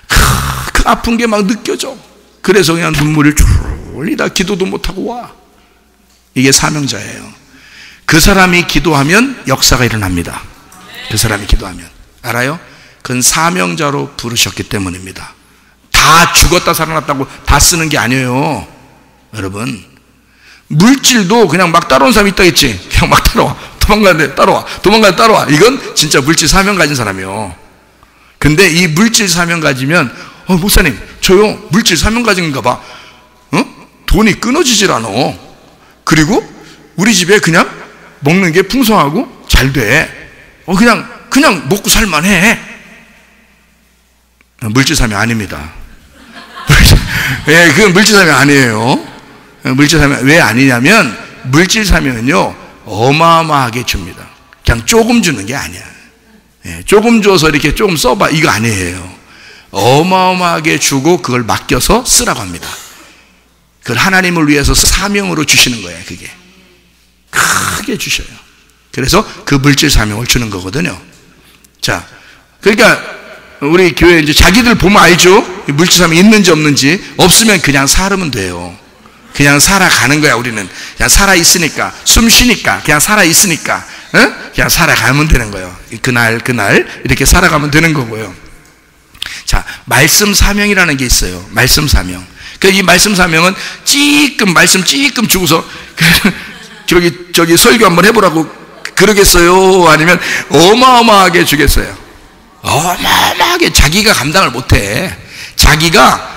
그 아픈 게 막 느껴져. 그래서 그냥 눈물을 쭉 흘리다 기도도 못하고 와. 이게 사명자예요. 그 사람이 기도하면 역사가 일어납니다. 그 사람이 기도하면. 알아요? 그건 사명자로 부르셨기 때문입니다. 다 다 죽었다 살아났다고 다 쓰는 게 아니에요. 여러분, 물질도 그냥 막 따라온 사람이 있다겠지. 그냥 막 따라와. 도망가는데 따라와. 도망가는데 따라와. 이건 진짜 물질 사명 가진 사람이요. 근데 이 물질 사명 가지면, 목사님, 저요, 물질 사명 가진가 봐. 돈이 끊어지질 않아. 그리고 우리 집에 그냥 먹는 게 풍성하고 잘 돼. 그냥 먹고 살만해. 물질 사명 아닙니다. 그건 물질 사명 아니에요. 물질 사명 왜 아니냐면, 물질 사명은요 어마어마하게 줍니다. 그냥 조금 주는 게 아니야. 조금 줘서 이렇게 조금 써봐, 이거 아니에요. 어마어마하게 주고 그걸 맡겨서 쓰라고 합니다. 그걸 하나님을 위해서 사명으로 주시는 거예요. 그게 크게 주셔요. 그래서 그 물질 사명을 주는 거거든요. 자, 그러니까 우리 교회 이제 자기들 보면 알죠? 물질 사명이 있는지 없는지. 없으면 그냥 살으면 돼요. 그냥 살아가는 거야. 우리는 그냥 살아있으니까, 숨 쉬니까, 그냥 살아있으니까 그냥 살아가면 되는 거예요. 그날 이렇게 살아가면 되는 거고요. 자, 말씀 사명이라는 게 있어요. 말씀 사명. 이 말씀 사명은 말씀 찌끔 주고서 저기 설교 한번 해보라고 그러겠어요? 아니면 어마어마하게 주겠어요? 어마어마하게 자기가 감당을 못해. 자기가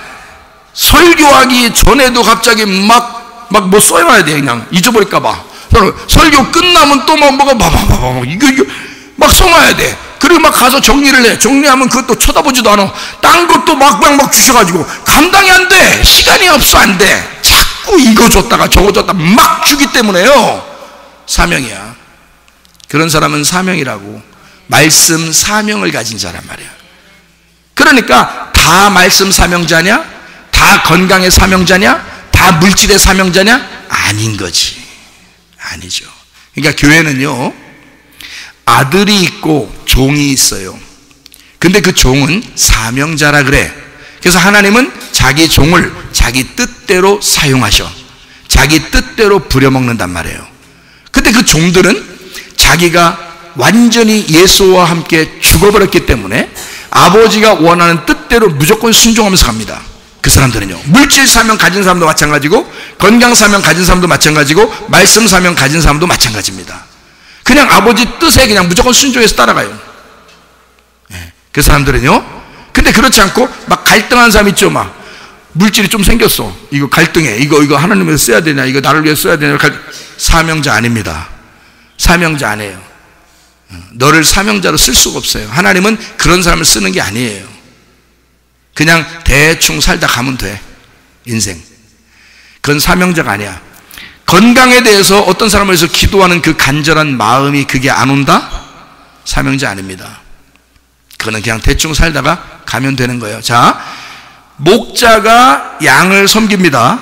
설교하기 전에도 갑자기 막 뭐 써놔야 돼. 그냥 잊어버릴까봐. 설교 끝나면 또 뭐가 이거 막 써놔야 돼. 그리고 막 가서 정리를 해. 정리하면 그것도 쳐다보지도 않아. 딴 것도 막 주셔가지고 감당이 안 돼. 시간이 없어. 안 돼. 자꾸 이거 줬다가 저거 줬다가 막 주기 때문에요. 사명이야. 그런 사람은 사명이라고, 말씀 사명을 가진 자란 말이야. 그러니까 다 말씀 사명자냐? 다 건강의 사명자냐? 다 물질의 사명자냐? 아닌 거지. 아니죠. 그러니까 교회는요, 아들이 있고 종이 있어요. 근데 그 종은 사명자라 그래. 그래서 하나님은 자기 종을 자기 뜻대로 사용하셔. 자기 뜻대로 부려먹는단 말이에요. 근데 그 종들은 자기가 완전히 예수와 함께 죽어버렸기 때문에 아버지가 원하는 뜻대로 무조건 순종하면서 갑니다. 그 사람들은요, 물질 사명 가진 사람도 마찬가지고, 건강 사명 가진 사람도 마찬가지고, 말씀 사명 가진 사람도 마찬가지입니다. 그냥 아버지 뜻에 그냥 무조건 순종해서 따라가요. 그 사람들은요. 근데 그렇지 않고 막 갈등하는 사람 있죠. 막 물질이 좀 생겼어. 이거 갈등해. 이거 하나님 위해서 써야 되냐, 이거 나를 위해서 써야 되냐. 사명자 아닙니다. 사명자 아니에요. 너를 사명자로 쓸 수가 없어요. 하나님은 그런 사람을 쓰는 게 아니에요. 그냥 대충 살다 가면 돼. 인생. 그건 사명자가 아니야. 건강에 대해서 어떤 사람을 위해서 기도하는 그 간절한 마음이 그게 안 온다? 사명자 아닙니다. 그거는 그냥 대충 살다가 가면 되는 거예요. 자, 목자가 양을 섬깁니다.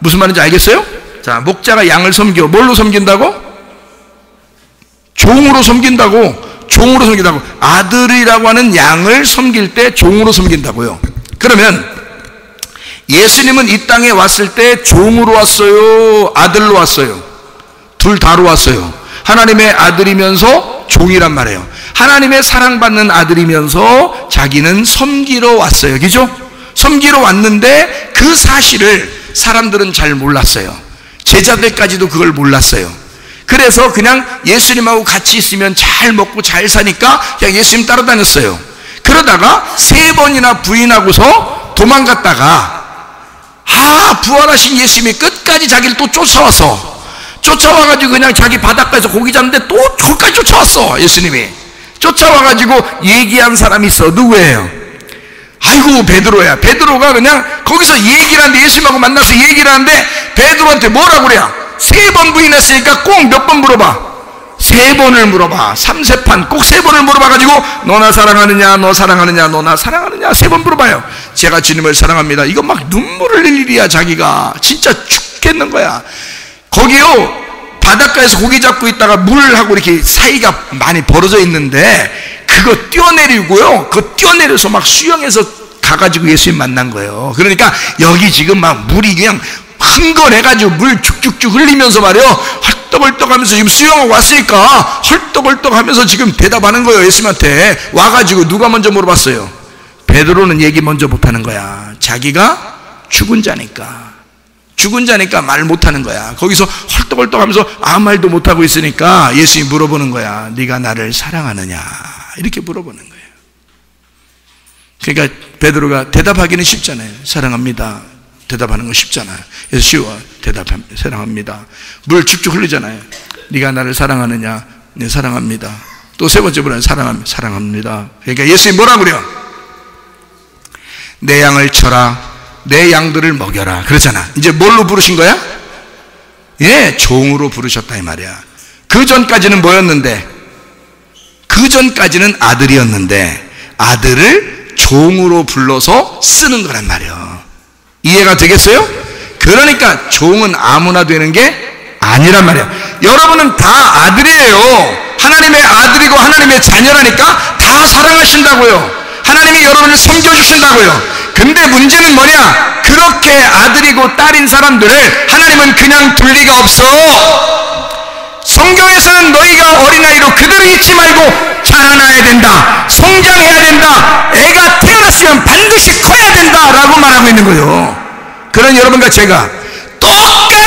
무슨 말인지 알겠어요? 자, 목자가 양을 섬겨. 뭘로 섬긴다고? 종으로 섬긴다고. 종으로 섬긴다고. 아들이라고 하는 양을 섬길 때 종으로 섬긴다고요. 그러면 예수님은 이 땅에 왔을 때 종으로 왔어요? 아들로 왔어요? 둘 다로 왔어요. 하나님의 아들이면서 종이란 말이에요. 하나님의 사랑받는 아들이면서 자기는 섬기러 왔어요. 그죠? 섬기러 왔는데 그 사실을 사람들은 잘 몰랐어요. 제자들까지도 그걸 몰랐어요. 그래서 그냥 예수님하고 같이 있으면 잘 먹고 잘 사니까 그냥 예수님 따라다녔어요. 그러다가 3번이나 부인하고서 도망갔다가 부활하신 예수님이 끝까지 자기를 또 쫓아와가지고 그냥 자기 바닷가에서 고기 잡는데 또 거기까지 쫓아왔어. 예수님이 쫓아와가지고 얘기한 사람이 있어. 누구예요? 아이고, 베드로야. 베드로가 그냥 거기서 얘기를 하는데, 예수님하고 만나서 얘기를 하는데 베드로한테 뭐라고 그래요? 3번 부인했으니까 꼭 몇 번 물어봐? 3번을 물어봐. 3세판 꼭 3번을 물어봐가지고 너나 사랑하느냐, 너 사랑하느냐, 너나 사랑하느냐 3번 물어봐요. 제가 주님을 사랑합니다. 이거 막 눈물을 흘릴 일이야. 자기가 진짜 죽겠는 거야. 거기요, 바닷가에서 고기 잡고 있다가 물하고 이렇게 사이가 많이 벌어져 있는데 그거 뛰어내리고요, 그거 뛰어내려서 막 수영해서 가가지고 예수님 만난 거예요. 그러니까 여기 지금 막 물이 그냥 흥건해가지고 물 쭉쭉쭉 흘리면서 말이요, 헐떡헐떡 하면서 지금 수영하고 왔으니까 헐떡헐떡 하면서 지금 대답하는 거예요. 예수님한테 와가지고 누가 먼저 물어봤어요? 베드로는 얘기 먼저 못하는 거야. 자기가 죽은 자니까 말 못하는 거야. 거기서 헐떡헐떡하면서 아무 말도 못하고 있으니까 예수님이 물어보는 거야. 네가 나를 사랑하느냐, 이렇게 물어보는 거예요. 그러니까 베드로가 대답하기는 쉽잖아요. 사랑합니다. 대답하는 건 쉽잖아요. 그래서 쉬워. 사랑합니다. 물 쭉쭉 흐르잖아요. 네가 나를 사랑하느냐? 네, 사랑합니다. 또 세 번째 분은 사랑합니다. 그러니까 예수님이 뭐라 그래요? 내 양을 쳐라, 내 양들을 먹여라, 그러잖아. 이제 뭘로 부르신 거야? 예, 종으로 부르셨다 이 말이야. 그 전까지는 뭐였는데? 그 전까지는 아들이었는데 아들을 종으로 불러서 쓰는 거란 말이에요. 이해가 되겠어요? 그러니까 종은 아무나 되는 게 아니란 말이에요. 여러분은 다 아들이에요. 하나님의 아들이고 하나님의 자녀라니까 다 사랑하신다고요. 하나님이 여러분을 섬겨주신다고요. 근데 문제는 뭐냐? 그렇게 아들이고 딸인 사람들을 하나님은 그냥 둘 리가 없어. 성경에서는 너희가 어린아이로 그들을 잊지 말고 자라나야 된다, 성장해야 된다, 애가 태어났으면 반드시 커야 된다 라고 말하고 있는 거예요. 그런 여러분과 제가 똑같아.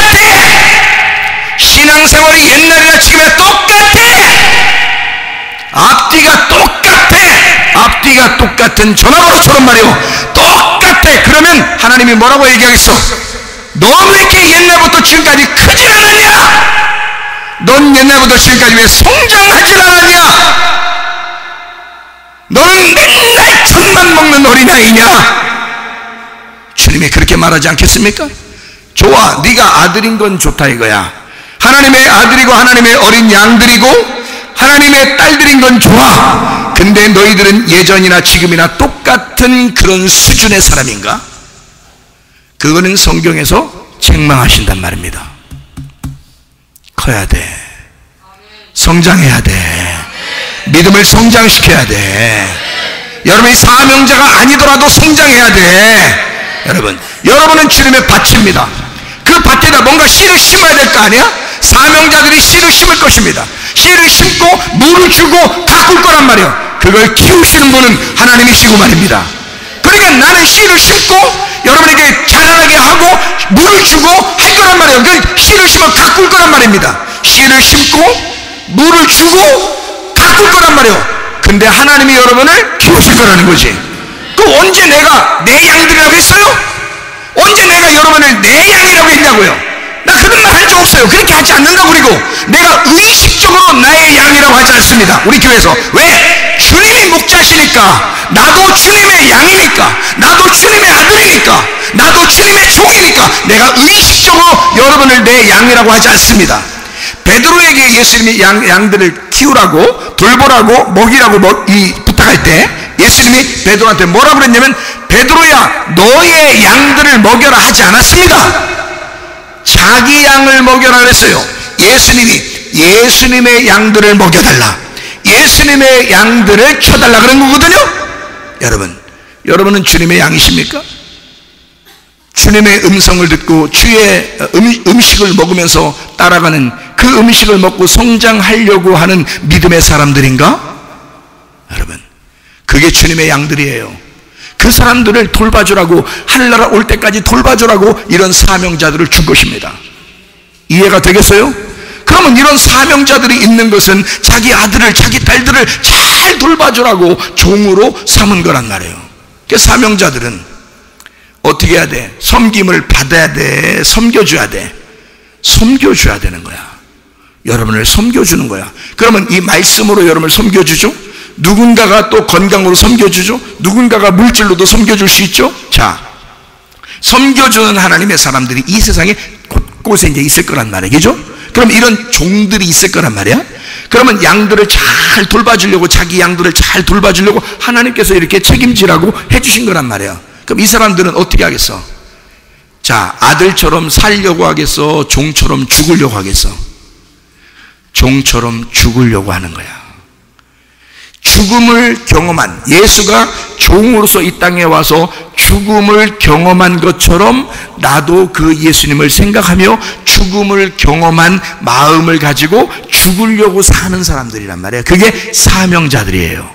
신앙생활이 옛날이나 지금이나 똑같아. 앞뒤가 똑같아. 앞뒤가 똑같은 전화번호처럼 말이에요. 똑같아. 그러면 하나님이 뭐라고 얘기하겠어? 넌 왜 이렇게 옛날부터 지금까지 크질 않았냐? 넌 옛날부터 지금까지 왜 성장하질 않았냐? 너는 맨날 천만 먹는 어린아이냐? 주님이 그렇게 말하지 않겠습니까? 좋아, 네가 아들인 건 좋다 이거야. 하나님의 아들이고 하나님의 어린 양들이고 하나님의 딸들인 건 좋아. 근데 너희들은 예전이나 지금이나 똑같은 그런 수준의 사람인가? 그거는 성경에서 책망하신단 말입니다. 커야 돼. 성장해야 돼. 믿음을 성장시켜야 돼. 여러분이 사명자가 아니더라도 성장해야 돼. 여러분은 주님의 밭입니다. 그 밭에다 뭔가 씨를 심어야 될 거 아니야? 사명자들이 씨를 심을 것입니다. 씨를 심고 물을 주고 가꿀 거란 말이에요. 그걸 키우시는 분은 하나님이시고 말입니다. 그러니까 나는 씨를 심고 여러분에게 자라나게 하고 물을 주고 할 거란 말이에요. 그 씨를 심어 가꿀 거란 말입니다. 씨를 심고 물을 주고 가꿀 거란 말이에요. 근데 하나님이 여러분을 키우실 거라는 거지. 그 언제 내가 내 양들이라고 했어요? 언제 내가 여러분을 내 양이라고 했냐고요? 나 그런 말 한 적 없어요. 그렇게 하지 않는다고. 그리고 내가 의식적으로 나의 양이라고 하지 않습니다. 우리 교회에서. 왜? 주님이 목자시니까, 나도 주님의 양이니까, 나도 주님의 아들이니까, 나도 주님의 종이니까 내가 의식적으로 여러분을 내 양이라고 하지 않습니다. 베드로에게 예수님이 양들을 키우라고, 돌보라고, 먹이라고 부탁할 때 예수님이 베드로한테 뭐라고 그랬냐면, 베드로야 너의 양들을 먹여라 하지 않았습니다. 자기 양을 먹여라 그랬어요. 예수님의 양들을 먹여달라, 예수님의 양들을 쳐달라 그런 거거든요. 여러분은 주님의 양이십니까? 주님의 음성을 듣고 주의 음식을 먹으면서 따라가는, 그 음식을 먹고 성장하려고 하는 믿음의 사람들인가? 여러분, 그게 주님의 양들이에요. 그 사람들을 돌봐주라고, 하늘나라 올 때까지 돌봐주라고 이런 사명자들을 준 것입니다. 이해가 되겠어요? 그러면 이런 사명자들이 있는 것은 자기 아들을, 자기 딸들을 잘 돌봐주라고 종으로 삼은 거란 말이에요. 그 사명자들은 어떻게 해야 돼? 섬김을 받아야 돼? 섬겨줘야 돼? 섬겨줘야 되는 거야. 여러분을 섬겨주는 거야. 그러면 이 말씀으로 여러분을 섬겨주죠? 누군가가 또 건강으로 섬겨주죠? 누군가가 물질로도 섬겨줄 수 있죠? 자, 섬겨주는 하나님의 사람들이 이 세상에 곳곳에 이제 있을 거란 말이죠? 그럼 이런 종들이 있을 거란 말이야? 그러면 양들을 잘 돌봐주려고, 자기 양들을 잘 돌봐주려고 하나님께서 이렇게 책임지라고 해주신 거란 말이야. 그럼 이 사람들은 어떻게 하겠어? 자, 아들처럼 살려고 하겠어? 종처럼 죽으려고 하겠어? 종처럼 죽으려고 하는 거야. 죽음을 경험한, 예수가 종으로서 이 땅에 와서 죽음을 경험한 것처럼 나도 그 예수님을 생각하며 죽음을 경험한 마음을 가지고 죽으려고 사는 사람들이란 말이에요. 그게 사명자들이에요.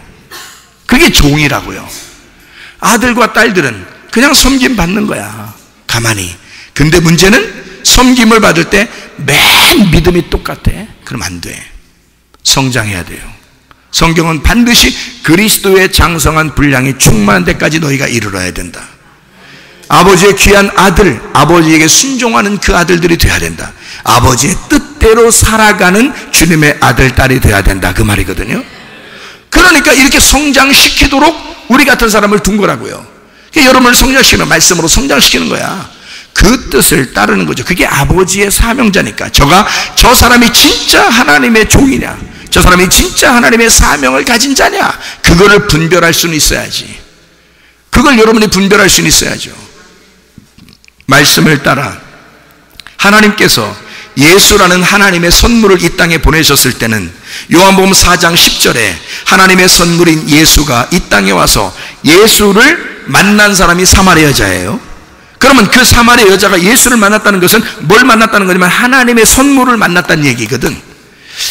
그게 종이라고요. 아들과 딸들은 그냥 섬김 받는 거야, 가만히. 근데 문제는 섬김을 받을 때 맨 믿음이 똑같아. 그럼 안 돼. 성장해야 돼요. 성경은 반드시 그리스도의 장성한 분량이 충만한 데까지 너희가 이르러야 된다. 아버지의 귀한 아들, 아버지에게 순종하는 그 아들들이 돼야 된다. 아버지의 뜻대로 살아가는 주님의 아들, 딸이 돼야 된다, 그 말이거든요. 그러니까 이렇게 성장시키도록 우리 같은 사람을 둔 거라고요. 여러분을 성장시키는, 말씀으로 성장시키는 거야. 그 뜻을 따르는 거죠. 그게 아버지의 사명자니까. 저 사람이 진짜 하나님의 종이냐, 저 사람이 진짜 하나님의 사명을 가진 자냐, 그거를 분별할 수는 있어야지. 그걸 여러분이 분별할 수는 있어야죠. 말씀을 따라 하나님께서 예수라는 하나님의 선물을 이 땅에 보내셨을 때는 요한복음 4장 10절에 하나님의 선물인 예수가 이 땅에 와서 예수를 만난 사람이 사마리아 여자예요. 그러면 그 사마리아 여자가 예수를 만났다는 것은 뭘 만났다는 거냐면 하나님의 선물을 만났다는 얘기거든.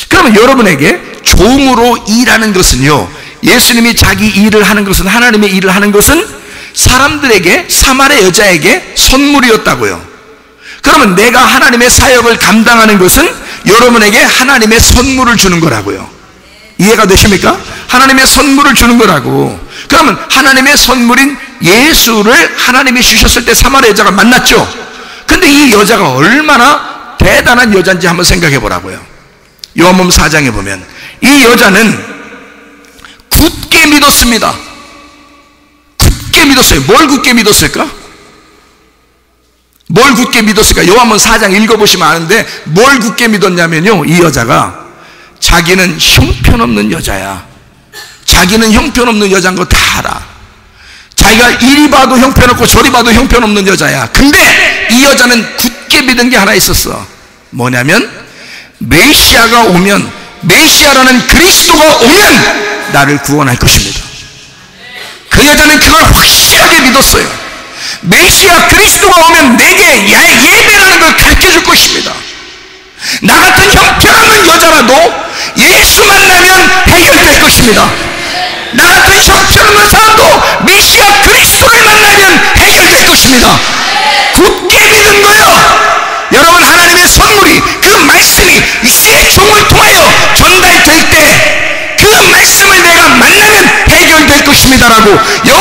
그러면 여러분에게 종으로 일하는 것은요, 예수님이 자기 일을 하는 것은, 하나님의 일을 하는 것은 사람들에게, 사마리아 여자에게 선물이었다고요. 그러면 내가 하나님의 사역을 감당하는 것은 여러분에게 하나님의 선물을 주는 거라고요. 이해가 되십니까? 하나님의 선물을 주는 거라고. 그러면 하나님의 선물인 예수를 하나님이 주셨을 때 사마리아 여자가 만났죠. 근데 이 여자가 얼마나 대단한 여자인지 한번 생각해 보라고요. 요한복음 4장에 보면 이 여자는 굳게 믿었습니다. 굳게 믿었어요. 뭘 굳게 믿었을까? 뭘 굳게 믿었을까? 요한복음 4장 읽어보시면 아는데 뭘 굳게 믿었냐면요, 이 여자가 자기는 형편없는 여자야. 자기는 형편없는 여자인 거 다 알아. 자기가 이리 봐도 형편없고 저리 봐도 형편없는 여자야. 근데 이 여자는 굳게 믿은 게 하나 있었어. 뭐냐면 메시아가 오면, 메시아라는 그리스도가 오면 나를 구원할 것입니다. 그 여자는 그걸 확실하게 믿었어요. 메시아 그리스도가 오면 내게 예배라는 걸 가르쳐줄 것입니다. 나 같은 형편없는 여자라도 예수 만나면 해결될 것입니다. 나 같은 형편없는 사람도 메시아 그리스도를 만나면 해결될 것입니다. 굳게 믿은 거예요. 여러분, 하나님의 선물이, 그 말씀이 새 종을 통하여 전달될 때 그 말씀을 내가 만나면 해결될 것입니다라고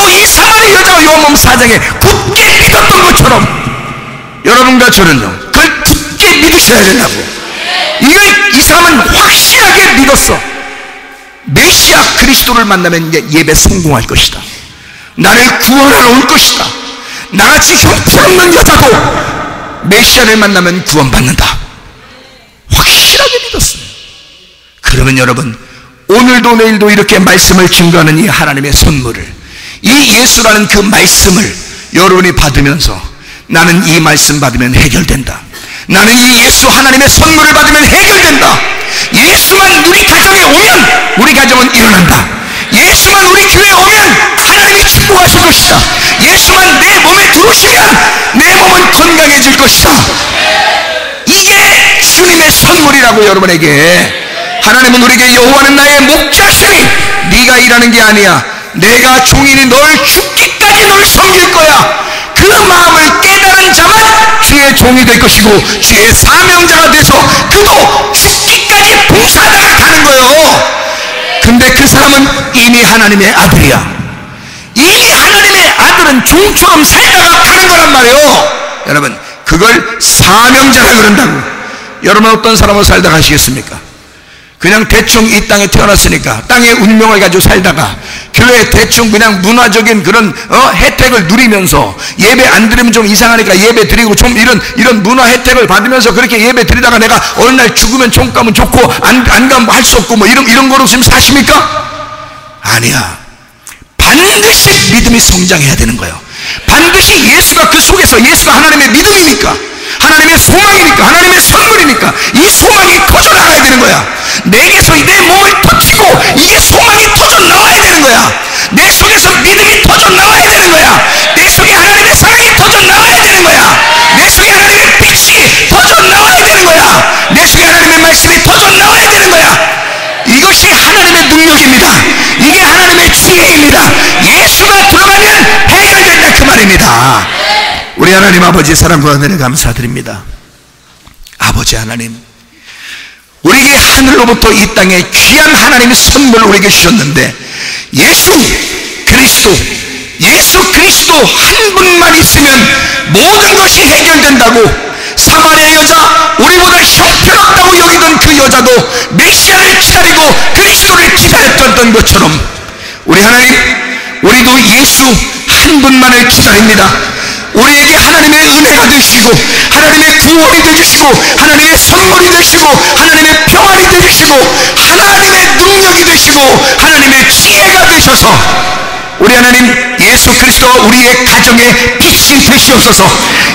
이 사마리아 여자가 요한복음 4장에 굳게 믿었던 것처럼 여러분과 저는요, 그걸 굳게 믿으셔야 된다고. 이 사람은 확실하게 믿었어. 메시아 그리스도를 만나면 예배 성공할 것이다. 나를 구원하러 올 것이다. 나같이 형편없는 여자도 메시아를 만나면 구원받는다. 확실하게 믿었어요. 그러면 여러분, 오늘도 내일도 이렇게 말씀을 증거하는 이 하나님의 선물을, 이 예수라는 그 말씀을 여러분이 받으면서 나는 이 말씀 받으면 해결된다. 나는 이 예수 하나님의 선물을 받으면 해결된다. 예수만 우리 가정에 오면 우리 가정은 일어난다. 예수만 우리 교회에 오면 하나님이 축복하실 것이다. 예수만 내 몸에 들어오시면 내 몸은 건강해질 것이다. 이게 주님의 선물이라고. 여러분에게 하나님은 우리에게 여호와는 나의 목자시니 네가 일하는 게 아니야, 내가 종이니 널 죽기까지 널 섬길 거야. 그 마음을 깨달은 자만 주의 종이 될 것이고 주의 사명자가 돼서 그도 죽기까지 봉사자가 가는 거예요. 근데 그 사람은 이미 하나님의 아들이야. 이미 하나님의 아들은 종처럼 살다가 가는 거란 말이에요. 여러분, 그걸 사명자라 그런다고. 여러분, 어떤 사람으로 살다 가시겠습니까? 그냥 대충 이 땅에 태어났으니까 땅의 운명을 가지고 살다가 교회에 대충 그냥 문화적인 그런 혜택을 누리면서 예배 안 드리면 좀 이상하니까 예배 드리고 좀 이런 문화 혜택을 받으면서 그렇게 예배 드리다가 내가 어느 날 죽으면 총 가면 좋고 안 가면 할 수 없고 뭐 이런 거로 지금 사십니까? 아니야. 반드시 믿음이 성장해야 되는 거예요. 반드시 예수가 그 속에서, 예수가 하나님의 믿음이니까, 하나님의 소망이니까, 하나님의 선물이니까 이 소망이 터져나가야 되는 거야. 내게서 내 몸을 터치고 이게 소망이 터져나와야 되는 거야. 내 속에서 믿음이 터져나와야 되는 거야. 내 속에 하나님의 사랑이 터져나와야 되는 거야. 내 속에 하나님의 빛이 터져나와야 되는 거야. 내 속에 하나님의 말씀이 터져나와야 되는 거야. 이것이 하나님의 능력입니다. 이게 하나님의 지혜입니다. 예수가 들어가면 말입니다. 우리 하나님 아버지 사랑과 은혜를 감사드립니다. 아버지 하나님, 우리에게 하늘로부터 이 땅에 귀한 하나님의 선물을 우리에게 주셨는데 예수 그리스도 한 분만 있으면 모든 것이 해결된다고, 사마리아 여자, 우리보다 형편없다고 여기던 그 여자도 메시아를 기다리고 그리스도를 기다렸던 것처럼 우리 하나님, 우리도 예수 한 분만을 기다립니다. 우리에게 하나님의 은혜가 되시고 하나님의 구원이 되주시고 하나님의 선물이 되시고 하나님의 평안이 되주시고 하나님의 능력이 되시고 하나님의 지혜가 되셔서 우리 하나님 예수 그리스도가 우리의 가정의 빛이 되시옵소서.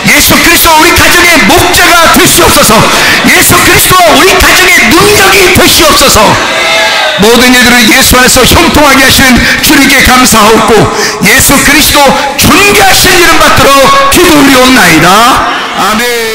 예수 그리스도가 우리 가정의 목자가 되시옵소서. 예수 그리스도가 우리 가정의 능력이 되시옵소서. 모든 일들을 예수 안에서 형통하게 하시는 주님께 감사하옵고 예수 그리스도 존귀하신 이름 받들어 기도 올리옵나이다. 아멘.